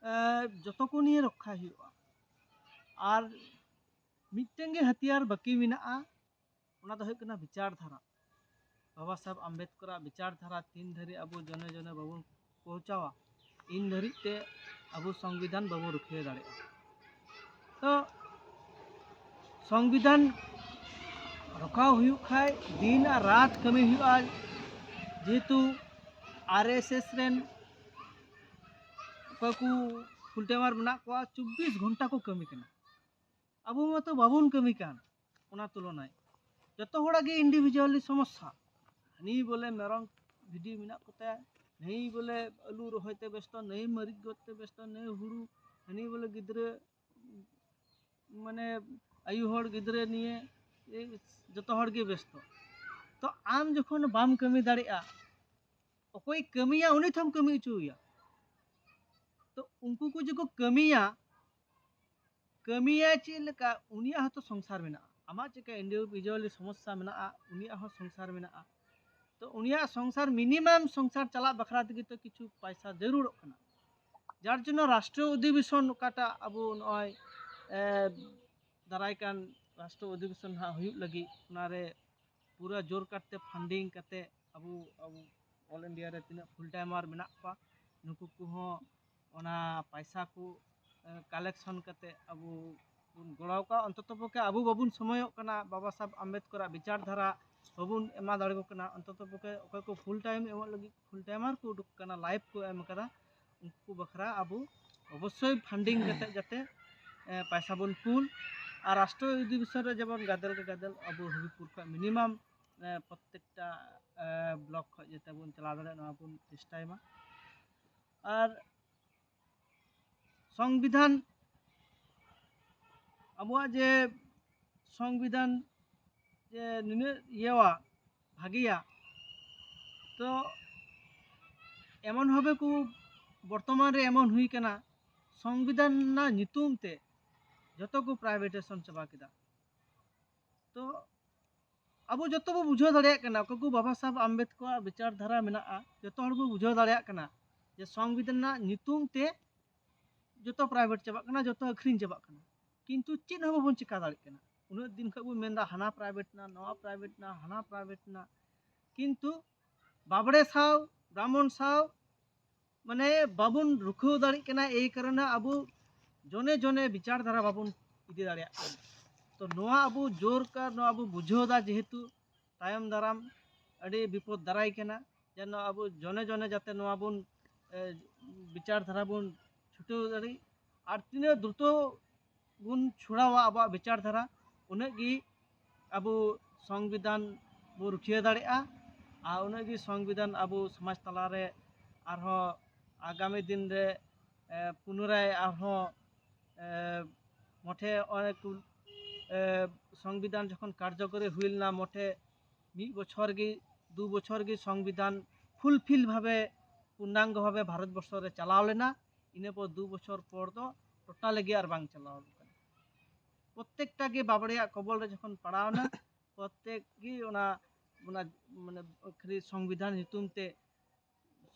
जतो को निये रक्षा हुआ और मिट्टेंगे हथियार बाकी मेनाआ ओना दो हुयुग कना विचार धारा बाबा साहेब आम्बेडकर विचार धारा तीन धरी अब जने जने बाबू पहुँचावा इन धरी ते अब संविधान बाबू रुखिए दाड़े तो संविधान रखा हुयुग खाय दिन और रात कमी हुआ जेहेतु आरएसएस रेन को फुलटेमार मेना को 24 घंटा को कमी कना अब मत बाबून कमी कान ओना तुलनाय जतो होड़ा गे इंडिविजुअली समस्या नहीं बोले मेरम भिडी मेना कोते नहीं बोले आलू रोहते व्यस्त नहीं मरीच गते व्यस्त नहीं हुड़ू नहीं बोले गिद्रे माने आयु हर गिद्रे निये जतो हर गे व्यस्त तो आम जखन बाम कमी दाड़ेआ अकोय कमिया उनी थम कमी उचुया तो उनको को जो कमिया कमिया चेलका उनिया हतो संसार मेना आमा चेका इंडिविजुअली समस्या मेना उनिया हो संसार मेना तो उनिया संसार मिनिमाम संसार चला बखरा तक तो किछु पैसा जरूर कना जार जनो राष्ट्रीय अधिवेशन काटा अब नय दाराय कान राष्ट्रीय अधिवेशन हा हुयुग लगी उनारे पूरा जोर काटते फंडिंग काते अब ऑल इंडिया रे तिना फुल टाइमर मेना पा नुकु को हो ओना पैसा को कलेक्शन काते अब गड़ाव का अंततपक्षे अब बाबुन समय बाबा साहब आम्बेडकर विचार धारा बाबुन एमा दाड़े को कना अंततपक्षे अकय को फुल टाइम एम लगी फुल टाइमर को उडुक कना लाइफ को एम करा उनको बखरा अब अवश्य फंडिंग काते जाते पैसा बन कुल और राष्ट्रीय अधिवेशन रे जबन गादल के गादल अब हबीपुर का मिनिमाम प्रत्येकटा ब्लॉक खज जाते बन चला दाड़े ना बन चेष्टायमा और संविधान अब जे संविधान जे निया भागिया तो एमन भावे को बर्तमान रे एमन हुई कना संविधान ना नितुम ते जतो को प्राइवेटेशन चबा किदा तो अब जतो बो बुझाव दाड़े कना को बाबा साहब आम्बेडकर विचार धारा मेना जतो हर बो बुझाव दाड़े कना जे संविधान ना नितुम ते जतो प्राइवेट चबा कना जतो अखरिन चबा कना किंतु चेद हो बन चिका दाड़े कना उन दिन खा बो मेनदा हाना प्राइवेट ना नवा प्राइवेट ना हाना प्राइवेट ना किंतु बाबड़े साव ब्राह्मण साव माने बाबुन रुखो दाड़े कना ए कारणे अब जने जने विचार धारा बाबुन इदी दाड़े तो नवा अब जोर का नवा अब बुझोदा जेहेतु तायम दाराम अड़ी विपद दाराय कना जेन अब जने जने जाते नवा बुन विचार धारा बुन छुटो दाड़ी और तीन द्रुत बुन छुड़ावा अब विचार धारा उनगी अब संविधान बो रुखिया दाड़ेआ और उनगी संविधान अब समाज तलारे आरहो आगामी दिन रे पुनराय आरहो मठे अनेक संविधान जखन कार्यकरी हुईलना मठे 1 बछर गे 2 बछर गे संविधान फुलफिल भावे पूर्णांग भावे भारतवर्ष रे चलाव लेना इने पर 2 बछर पर दो टोटाल गे आर बांग चलाव प्रत्येकटा गे बाबड़िया कबल रे जखन पड़ावना प्रत्येक गे ओना माने खरी संविधान नितुम ते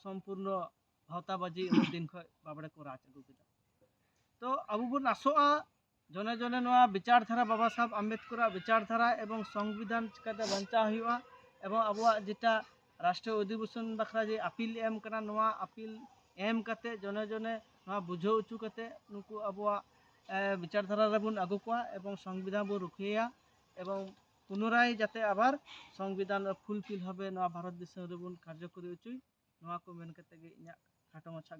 संपूर्ण भावताबाजी उन दिन खय बाबड़े को राज अगु केदा तो अब बन आसोआ जने जने नवा विचार धारा बाबा साहब आम्बेडकर विचार धारा एवं संविधान चिकाते बांचा हुआ एवं अब जेटा राष्ट्रीय अधिवेशन बखरा जे अपील एम कना नवा अपील एम कते जने जने नवा बुझाव उचु कते नुकु अब विचार धारा रे बन आगु कोआ एवं संविधान बो रुखिया एवं पुनराय जाते आबार संविधान फुलफिल भावे नवा भारत देश रे बन कार्यकरी उचुई नवा को मेन कते गे इया खाटो माछा